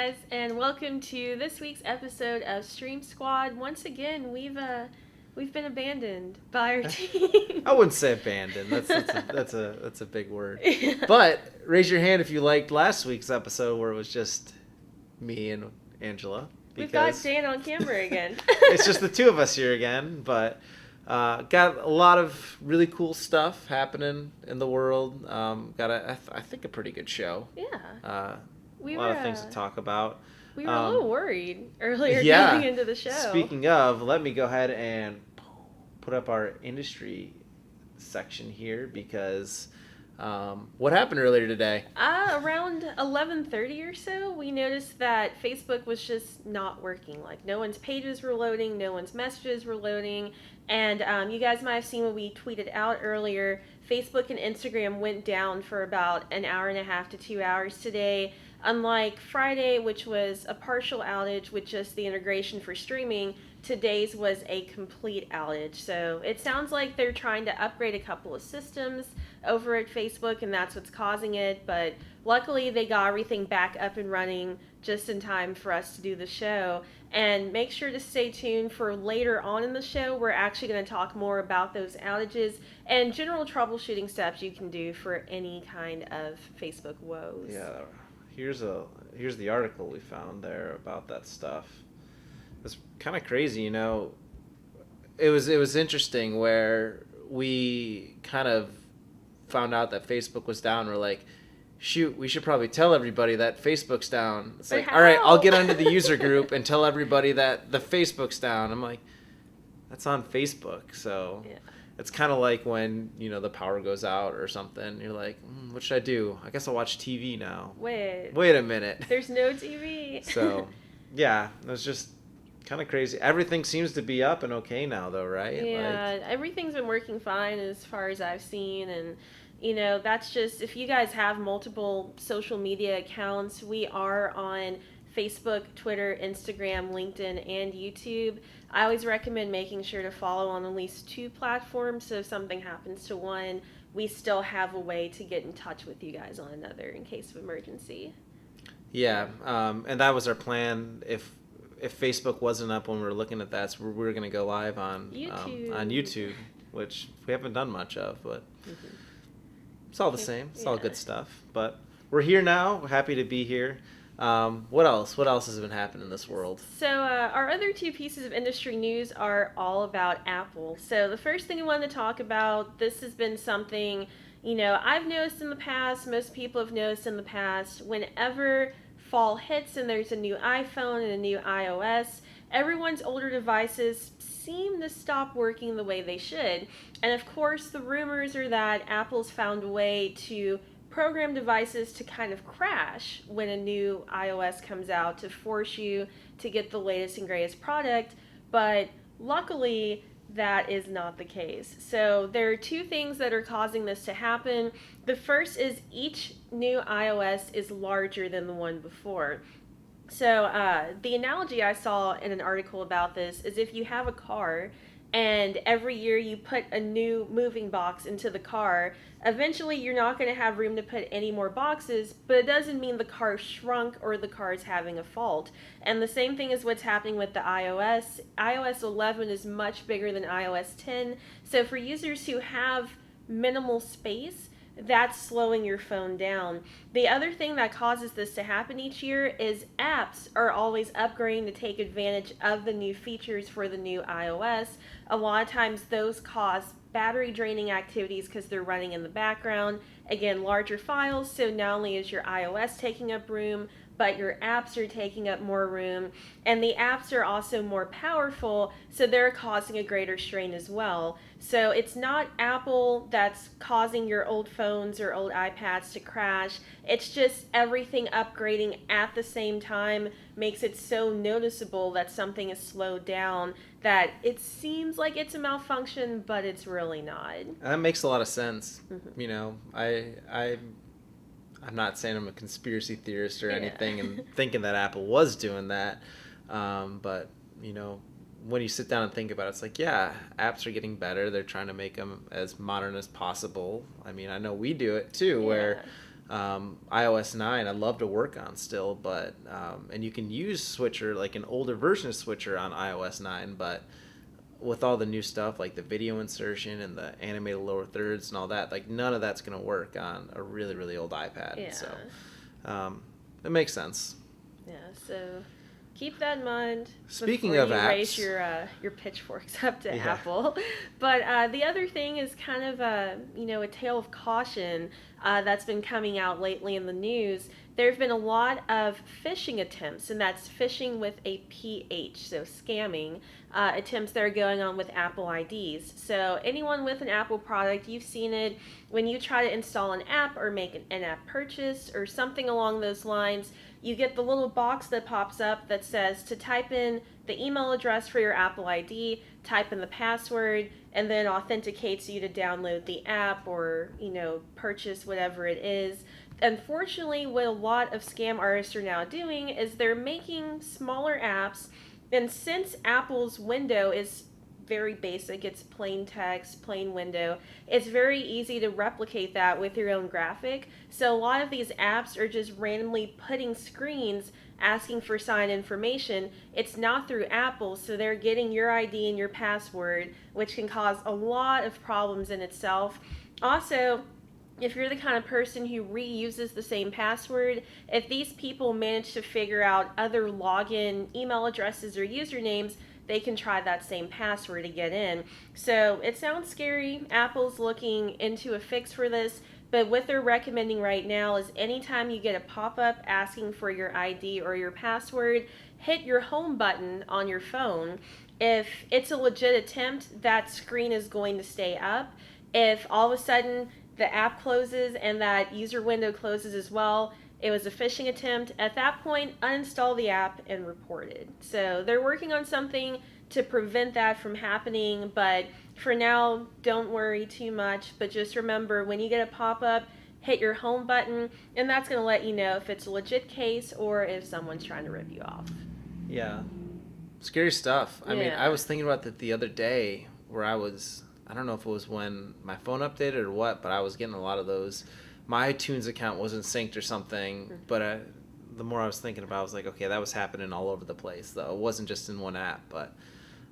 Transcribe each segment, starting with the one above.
guys, and welcome to this week's episode of Stream Squad. Once again, we've been abandoned by our team. I wouldn't say abandoned. That's a big word. But raise your hand if you liked last week's episode where it was just me and Angela. We've got Dan on camera again. It's just the two of us here again, but got a lot of really cool stuff happening in the world. Got I think a pretty good show. Yeah. A lot of things to talk about. We were a little worried earlier going into the show. Speaking of, let me go ahead and put up our industry section here because what happened earlier today? Around 11:30 or so, we noticed that Facebook was just not working. Like, no one's pages were loading, no one's messages were loading, and you guys might have seen what we tweeted out earlier. Facebook and Instagram went down for about an hour and a half to 2 hours today. Unlike Friday, which was a partial outage with just the integration for streaming, today's was a complete outage. So it sounds like they're trying to upgrade a couple of systems over at Facebook, and that's what's causing it. But luckily, they got everything back up and running just in time for us to do the show. And make sure to stay tuned for later on in the show. We're actually going to talk more about those outages and general troubleshooting steps you can do for any kind of Facebook woes. Yeah. Here's the article we found there about that stuff. It's kind of crazy, you know. It was interesting where we kind of found out that Facebook was down. We're like, shoot, we should probably tell everybody that Facebook's down. It's like, all right, I'll get onto the user group and tell everybody that the Facebook's down. I'm like, that's on Facebook, so. Yeah. It's kind of like when, you know, the power goes out or something. You're like, what should I do? I guess I'll watch TV now. Wait a minute. There's no TV. So, yeah, it was just kind of crazy. Everything seems to be up and okay now, though, right? Yeah, everything's been working fine as far as I've seen. And, you know, that's just, if you guys have multiple social media accounts, we are on Facebook, Twitter, Instagram, LinkedIn, and YouTube. I always recommend making sure to follow on at least 2 platforms, so if something happens to one, we still have a way to get in touch with you guys on another in case of emergency. Yeah, and that was our plan. If Facebook wasn't up when we were looking at that, so we were going to go live on YouTube, which we haven't done much of, but it's all the same. It's all good stuff. But we're here now. We're happy to be here. What else? What else has been happening in this world? So our other 2 pieces of industry news are all about Apple. So the first thing I wanted to talk about, this has been something, you know, I've noticed in the past, most people have noticed in the past, whenever fall hits and there's a new iPhone and a new iOS, everyone's older devices seem to stop working the way they should. And of course, the rumors are that Apple's found a way to program devices to kind of crash when a new iOS comes out to force you to get the latest and greatest product, but luckily that is not the case. So there are 2 things that are causing this to happen. The first is each new iOS is larger than the one before. So the analogy I saw in an article about this is if you have a car and every year you put a new moving box into the car, eventually you're not going to have room to put any more boxes, but it doesn't mean the car shrunk or the car is having a fault. And the same thing is what's happening with the iOS. iOS 11 is much bigger than iOS 10, so for users who have minimal space, that's slowing your phone down. The other thing that causes this to happen each year is apps are always upgrading to take advantage of the new features for the new iOS. A lot of times those cause battery draining activities because they're running in the background. Again, larger files, so not only is your iOS taking up room, but your apps are taking up more room, and the apps are also more powerful, so they're causing a greater strain as well. So it's not Apple that's causing your old phones or old iPads to crash. It's just everything upgrading at the same time makes it so noticeable that something is slowed down that it seems like it's a malfunction, but it's really not. That makes a lot of sense. You know, I'm not saying I'm a conspiracy theorist or anything and thinking that Apple was doing that. But, you know, when you sit down and think about it, it's like, yeah, apps are getting better. They're trying to make them as modern as possible. I mean, I know we do it too, where iOS 9 I'd love to work on still, but and you can use Switcher, like an older version of Switcher on iOS 9, but with all the new stuff like the video insertion and the animated lower thirds and all that, like none of that's going to work on a really, really old iPad. Yeah. So it makes sense. Yeah, so keep that in mind. Speaking before of you apps, raise your pitchforks up to Yeah. Apple. But the other thing is kind of a tale of caution that's been coming out lately in the news. There have been a lot of phishing attempts, and that's phishing with a PH, so scamming attempts that are going on with Apple IDs. So anyone with an Apple product, you've seen it when you try to install an app or make an in-app purchase or something along those lines. You get the little box that pops up that says to type in the email address for your Apple ID, type in the password, and then authenticates you to download the app or, purchase whatever it is. Unfortunately, what a lot of scam artists are now doing is they're making smaller apps, and since Apple's window is very basic, it's plain text, plain window, it's very easy to replicate that with your own graphic. So a lot of these apps are just randomly putting screens asking for sign information. It's not through Apple, so they're getting your ID and your password, which can cause a lot of problems in itself. Also, if you're the kind of person who reuses the same password, if these people manage to figure out other login email addresses or usernames, they can try that same password to get in. So it sounds scary. Apple's looking into a fix for this, but what they're recommending right now is anytime you get a pop-up asking for your ID or your password, hit your home button on your phone. If it's a legit attempt, that screen is going to stay up. If all of a sudden the app closes and that user window closes as well, it was a phishing attempt. At that point, uninstall the app and report it. So they're working on something to prevent that from happening, but for now, don't worry too much. But just remember, when you get a pop-up, hit your home button, and that's going to let you know if it's a legit case or if someone's trying to rip you off. Yeah. Scary stuff. I mean, I was thinking about that the other day where I don't know if it was when my phone updated or what, but I was getting a lot of those. My iTunes account wasn't synced or something, but the more I was thinking about it, I was like, okay, that was happening all over the place, though. It wasn't just in one app, but,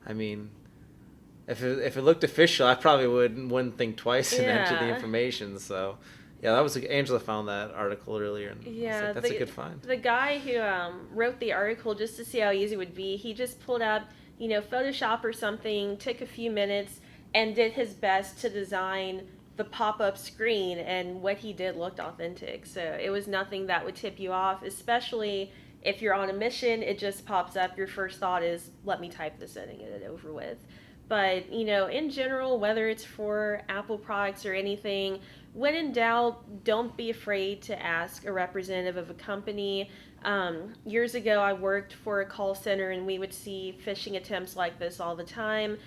I mean, if it looked official, I probably wouldn't think twice and enter the information, so... Yeah, that was Angela found that article earlier, and I was like, that's a good find. The guy who wrote the article, just to see how easy it would be, he just pulled up, Photoshop or something, took a few minutes, and did his best to design the pop-up screen, and what he did looked authentic. So it was nothing that would tip you off, especially if you're on a mission. It just pops up. Your first thought is, let me type this in and get it over with. But, in general, whether it's for Apple products or anything, when in doubt, don't be afraid to ask a representative of a company. Years ago, I worked for a call center, and we would see phishing attempts like this all the time.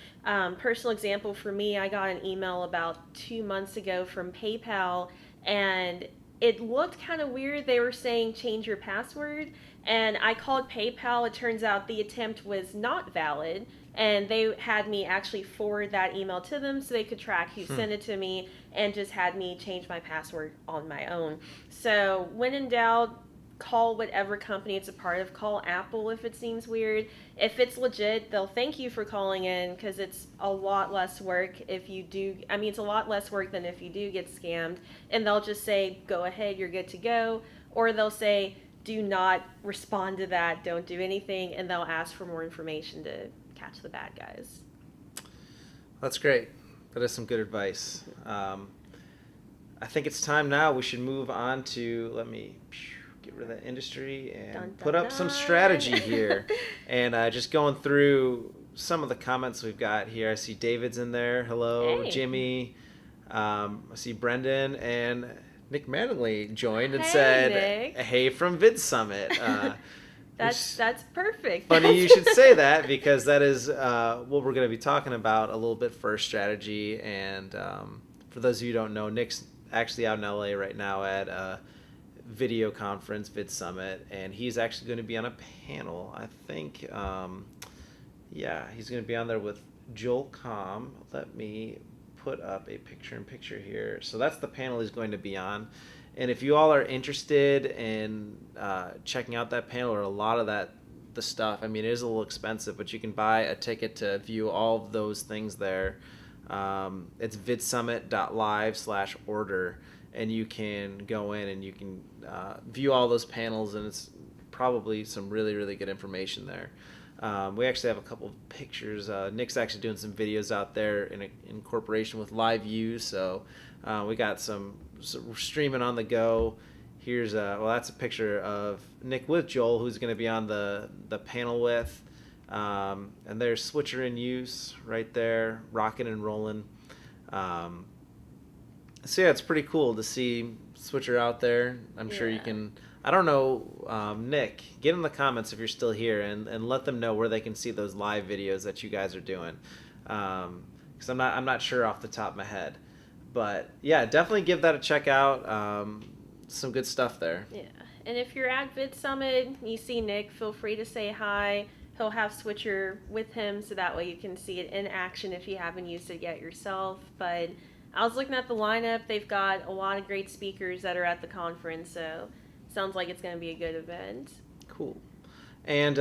Personal example for me, I got an email about 2 months ago from PayPal, and it looked kind of weird. They were saying change your password, and I called PayPal. It turns out the attempt was not valid, and they had me actually forward that email to them so they could track who sent it to me, and just had me change my password on my own. So when in doubt, call whatever company it's a part of. Call Apple if it seems weird. If it's legit, they'll thank you for calling in, because it's a lot less work if you do. I mean, it's a lot less work than if you do get scammed, and they'll just say, go ahead, you're good to go. Or they'll say, do not respond to that, don't do anything, and they'll ask for more information to catch the bad guys. That's great. That is some good advice. I think it's time now. We should move on to, let me get rid of that industry and put up some strategy here. And just going through some of the comments we've got here. I see David's in there. Hello, Hey. Jimmy. I see Brendan and Nick Mattingly joined and Hey, said, Nick. hey from Vid Summit. That's perfect. Funny you should say that, because that is what we're going to be talking about a little bit for strategy. And for those of you who don't know, Nick's actually out in LA right now at a video conference, Vid Summit, and he's actually going to be on a panel. I think, he's going to be on there with Joel Comm. Let me put up a picture-in-picture here. So that's the panel he's going to be on. And if you all are interested in checking out that panel or a lot of the stuff, I mean, it is a little expensive, but you can buy a ticket to view all of those things there. It's vidsummit.live/order, and you can go in and you can view all those panels, and it's probably some really, really good information there. We actually have a couple of pictures. Nick's actually doing some videos out there in cooperation with Live View, so we got some streaming on the go. Here's that's a picture of Nick with Joel, who's going to be on the panel with, and there's Switcher in use right there, rocking and rolling. So yeah, it's pretty cool to see Switcher out there. I'm sure you can. I don't know, Nick, get in the comments if you're still here and let them know where they can see those live videos that you guys are doing, because I'm not sure off the top of my head, but yeah, definitely give that a check out. Some good stuff there. Yeah, and if you're at Vid Summit, you see Nick, feel free to say hi. He'll have Switcher with him, so that way you can see it in action if you haven't used it yet yourself. But I was looking at the lineup. They've got a lot of great speakers that are at the conference, so sounds like it's going to be a good event. Cool. And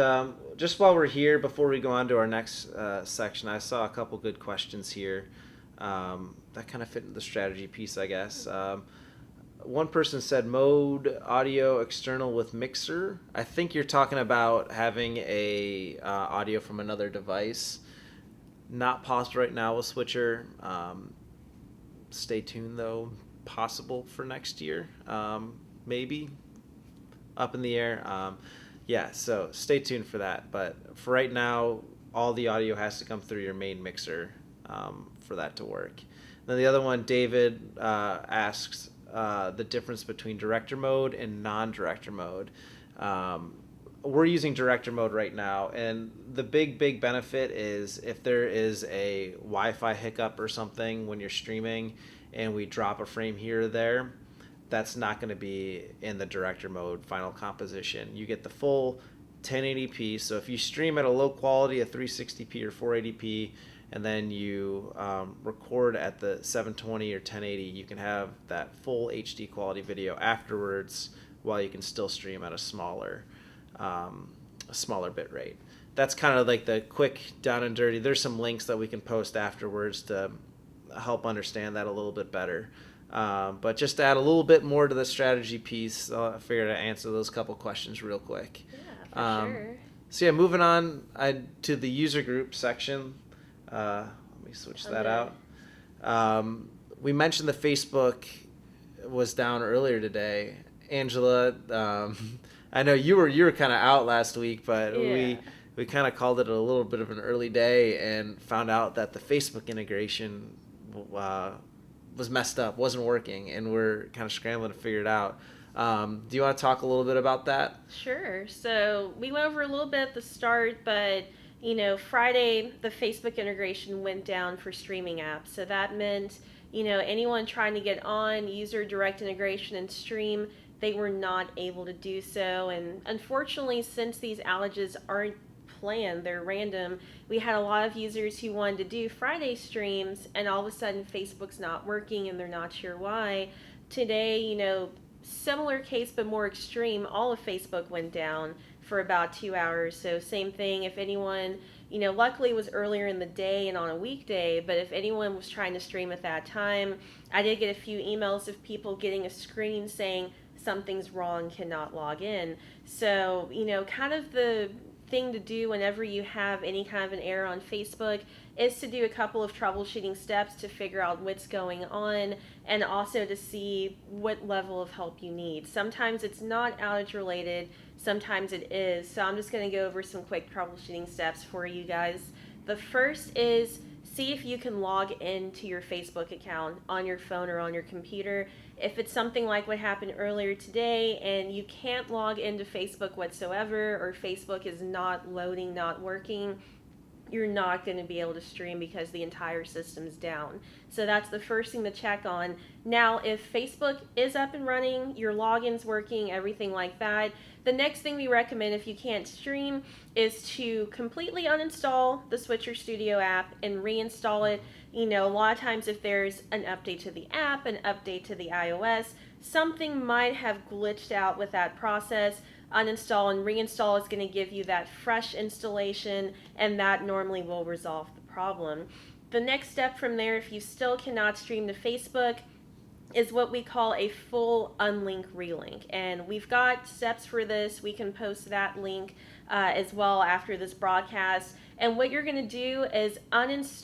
just while we're here, before we go on to our next section, I saw a couple good questions here that kind of fit in the strategy piece, I guess. One person said mode audio external with mixer. I think you're talking about having a audio from another device. Not possible right now with Switcher. Stay tuned though. Possible for next year. Maybe. Up in the air. Yeah, so stay tuned for that. But for right now, all the audio has to come through your main mixer for that to work. Then the other one, David asks the difference between director mode and non-director mode. We're using director mode right now, and the big benefit is if there is a Wi-Fi hiccup or something when you're streaming and we drop a frame here or there, that's not going to be in the director mode final composition. You get the full 1080p, so if you stream at a low quality, a 360p or 480p, and then you record at the 720 or 1080, you can have that full HD quality video afterwards while you can still stream at a smaller bit rate. That's kind of like the quick down and dirty. There's some links that we can post afterwards to help understand that a little bit better. But just to add a little bit more to the strategy piece, I figured I'd answer those couple questions real quick. Yeah, for sure. So yeah, moving on to the user group section. Let me switch that out. We mentioned the Facebook was down earlier today. Angela, I know you were kind of out last week, but we kind of called it a little bit of an early day and found out that the Facebook integration was messed up, wasn't working, and we're kind of scrambling to figure it out. Do you want to talk a little bit about that? Sure. So we went over a little bit at the start, but Friday the Facebook integration went down for streaming apps. So that meant, anyone trying to get on user direct integration and stream, they were not able to do so. And unfortunately, since these outages aren't planned, they're random, we had a lot of users who wanted to do Friday streams, and all of a sudden Facebook's not working and they're not sure why. Today, similar case but more extreme, all of Facebook went down for about 2 hours. So same thing, if anyone, luckily it was earlier in the day and on a weekday, but if anyone was trying to stream at that time, I did get a few emails of people getting a screen saying something's wrong, cannot log in. So, kind of the thing to do whenever you have any kind of an error on Facebook is to do a couple of troubleshooting steps to figure out what's going on, and also to see what level of help you need. Sometimes it's not outage related, sometimes it is. So I'm just going to go over some quick troubleshooting steps for you guys. The first is see if you can log into your Facebook account on your phone or on your computer. If it's something like what happened earlier today and you can't log into Facebook whatsoever, or Facebook is not loading, not working, you're not going to be able to stream because the entire system's down. So that's the first thing to check on. Now, if Facebook is up and running, your login's working, everything like that, the next thing we recommend if you can't stream is to completely uninstall the Switcher Studio app and reinstall it. A lot of times if there's an update to the app, an update to the iOS, something might have glitched out with that process. Uninstall and reinstall is going to give you that fresh installation, and that normally will resolve the problem. The next step from there, if you still cannot stream to Facebook, is what we call a full unlink relink. And we've got steps for this. We can post that link as well after this broadcast. And what you're going to do is unlink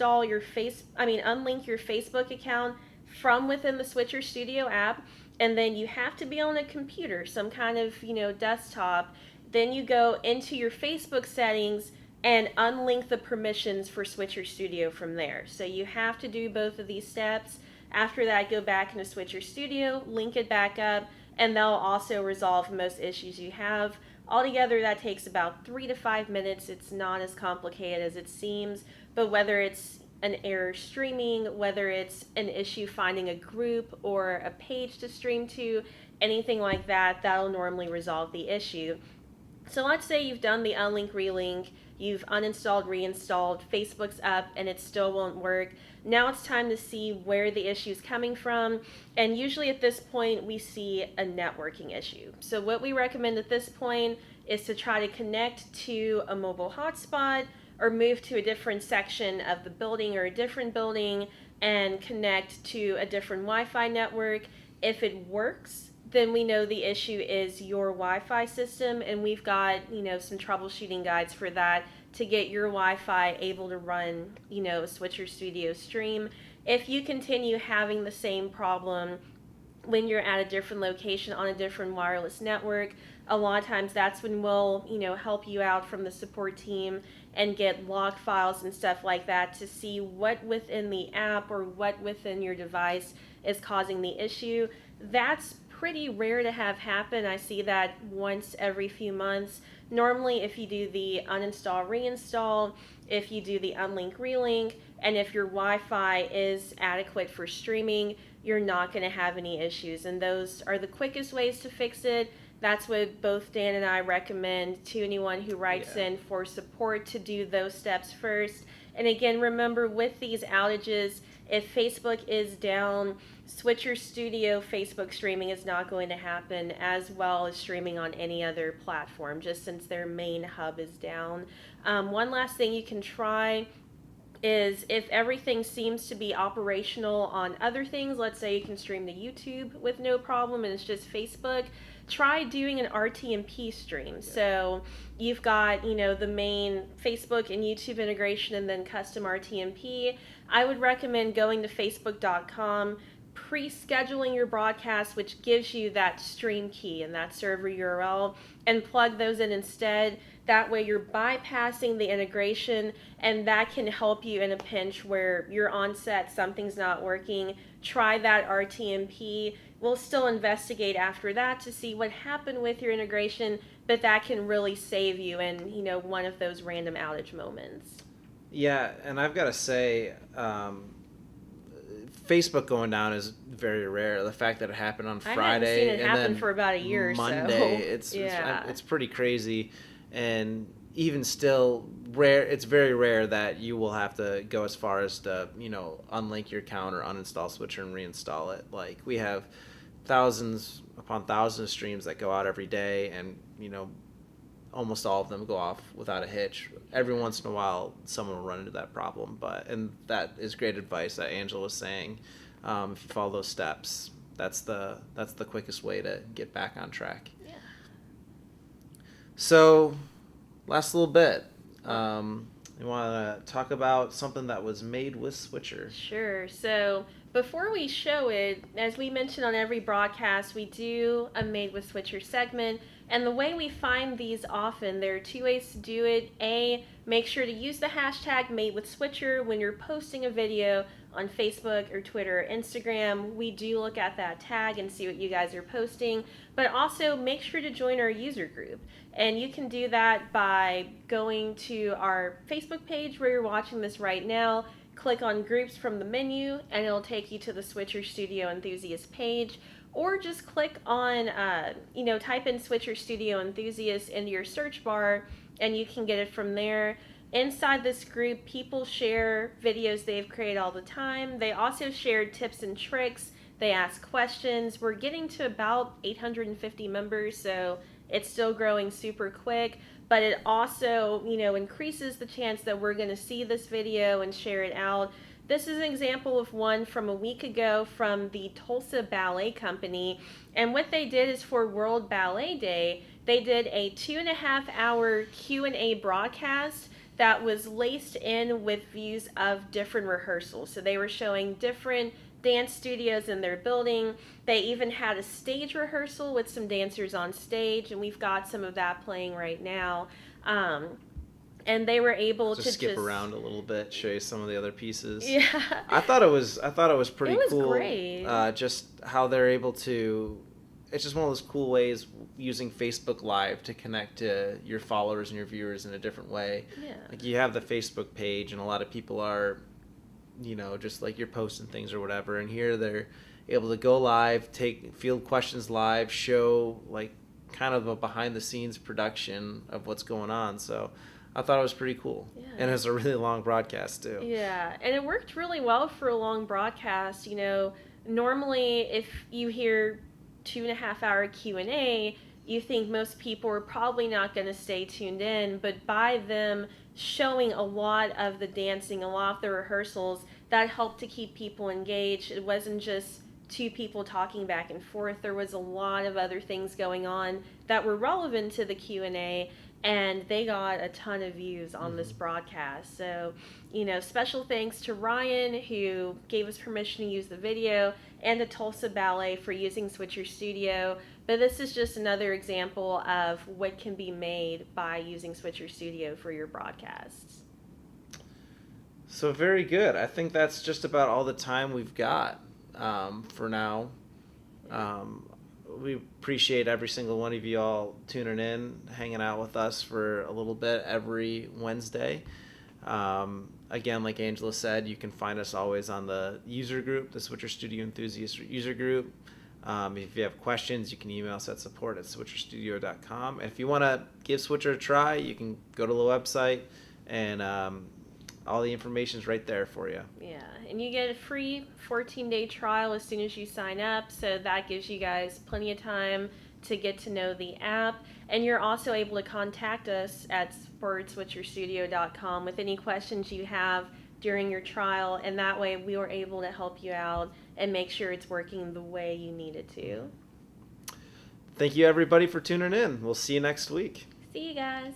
your Facebook account from within the Switcher Studio app. And then you have to be on a computer, some kind of, desktop. Then you go into your Facebook settings and unlink the permissions for Switcher Studio from there. So you have to do both of these steps. After that, go back into Switcher Studio, link it back up, and that'll also resolve most issues you have. Altogether, that takes about 3 to 5 minutes. It's not as complicated as it seems, but whether it's an error streaming, whether it's an issue finding a group or a page to stream to, anything like that, that'll normally resolve the issue. So let's say you've done the unlink relink, you've uninstalled, reinstalled, Facebook's up, and it still won't work. Now it's time to see where the issue is coming from, and usually at this point we see a networking issue. So what we recommend at this point is to try to connect to a mobile hotspot or move to a different section of the building or a different building and connect to a different Wi-Fi network. If it works, then we know the issue is your Wi-Fi system, and we've got, some troubleshooting guides for that to get your Wi-Fi able to run, a Switcher Studio stream. If you continue having the same problem when you're at a different location on a different wireless network, a lot of times that's when we'll, help you out from the support team and get log files and stuff like that to see what within the app or what within your device is causing the issue. That's pretty rare to have happen. I see that once every few months. Normally, if you do the uninstall, reinstall, if you do the unlink, relink, and if your Wi-Fi is adequate for streaming, you're not going to have any issues. And those are the quickest ways to fix it. That's what both Dan and I recommend to anyone who writes in for support, to do those steps first. And again, remember, with these outages, if Facebook is down, Switcher Studio Facebook streaming is not going to happen, as well as streaming on any other platform, just since their main hub is down. One last thing you can try is, if everything seems to be operational on other things, let's say you can stream to YouTube with no problem and it's just Facebook, try doing an RTMP stream. So you've got, the main Facebook and YouTube integration and then custom RTMP. I would recommend going to facebook.com, pre-scheduling your broadcast, which gives you that stream key and that server URL, and plug those in instead. That way you're bypassing the integration, and that can help you in a pinch where you're on set, something's not working. Try that RTMP. We'll still investigate after that to see what happened with your integration, but that can really save you in, one of those random outage moments. Yeah, and I've got to say, Facebook going down is very rare. The fact that it happened on Friday, I haven't seen it and happen then for about a year Monday, or so. it's pretty crazy. And even still, it's very rare that you will have to go as far as to, unlink your account or uninstall Switcher and reinstall it. Like, we have thousands upon thousands of streams that go out every day, and, almost all of them go off without a hitch. Every once in a while, someone will run into that problem, and that is great advice that Angela was saying. If you follow those steps, that's the quickest way to get back on track. Yeah. So, last little bit. You want to talk about something that was made with Switcher? Sure. So before we show it, as we mentioned on every broadcast, we do a Made with Switcher segment. And the way we find these often, there are two ways to do it. A, make sure to use the hashtag MadeWithSwitcher when you're posting a video on Facebook or Twitter or Instagram. We do look at that tag and see what you guys are posting. But also make sure to join our user group. And you can do that by going to our Facebook page where you're watching this right now. Click on Groups from the menu, and it'll take you to the Switcher Studio Enthusiast page. Or just click on, type in Switcher Studio Enthusiast into your search bar, and you can get it from there. Inside this group, people share videos they've created all the time. They also share tips and tricks They ask questions. We're getting to about 850 members, so it's still growing super quick. But it also, increases the chance that we're going to see this video and share it out. This is an example of one from a week ago from the Tulsa Ballet Company. And what they did is for World Ballet Day, they did a 2.5-hour Q&A broadcast that was laced in with views of different rehearsals. So they were showing different dance studios in their building. They even had a stage rehearsal with some dancers on stage, and we've got some of that playing right now. And they were able to skip around a little bit, show you some of the other pieces. Yeah. I thought it was pretty it was cool. Great. Just how they're able to. It's just one of those cool ways using Facebook Live to connect to your followers and your viewers in a different way. Yeah. Like you have the Facebook page, and a lot of people are, just like you're posting things or whatever. And here they're able to go live, take field questions live, show like kind of a behind the scenes production of what's going on. So I thought it was pretty cool. Yeah. And it was a really long broadcast too. Yeah, and it worked really well for a long broadcast. Normally if you hear 2.5-hour Q&A, you think most people are probably not going to stay tuned in, but by them showing a lot of the dancing, a lot of the rehearsals, that helped to keep people engaged. It wasn't just two people talking back and forth. There was a lot of other things going on that were relevant to the Q&A, and they got a ton of views on this broadcast. So, special thanks to Ryan, who gave us permission to use the video, and to Tulsa Ballet for using Switcher Studio. But this is just another example of what can be made by using Switcher Studio for your broadcasts. So very good. I think that's just about all the time we've got for now. We appreciate every single one of you all tuning in, hanging out with us for a little bit every Wednesday. Again, like Angela said, you can find us always on the user group, the Switcher Studio Enthusiast user group. If you have questions, you can email us at support@switcherstudio.com. And if you want to give Switcher a try, you can go to the website, and all the information is right there for you. Yeah, and you get a free 14-day trial as soon as you sign up, so that gives you guys plenty of time to get to know the app. And you're also able to contact us at support@switcherstudio.com with any questions you have during your trial, and that way we were able to help you out and make sure it's working the way you need it to. Thank you, everybody, for tuning in. We'll see you next week. See you guys.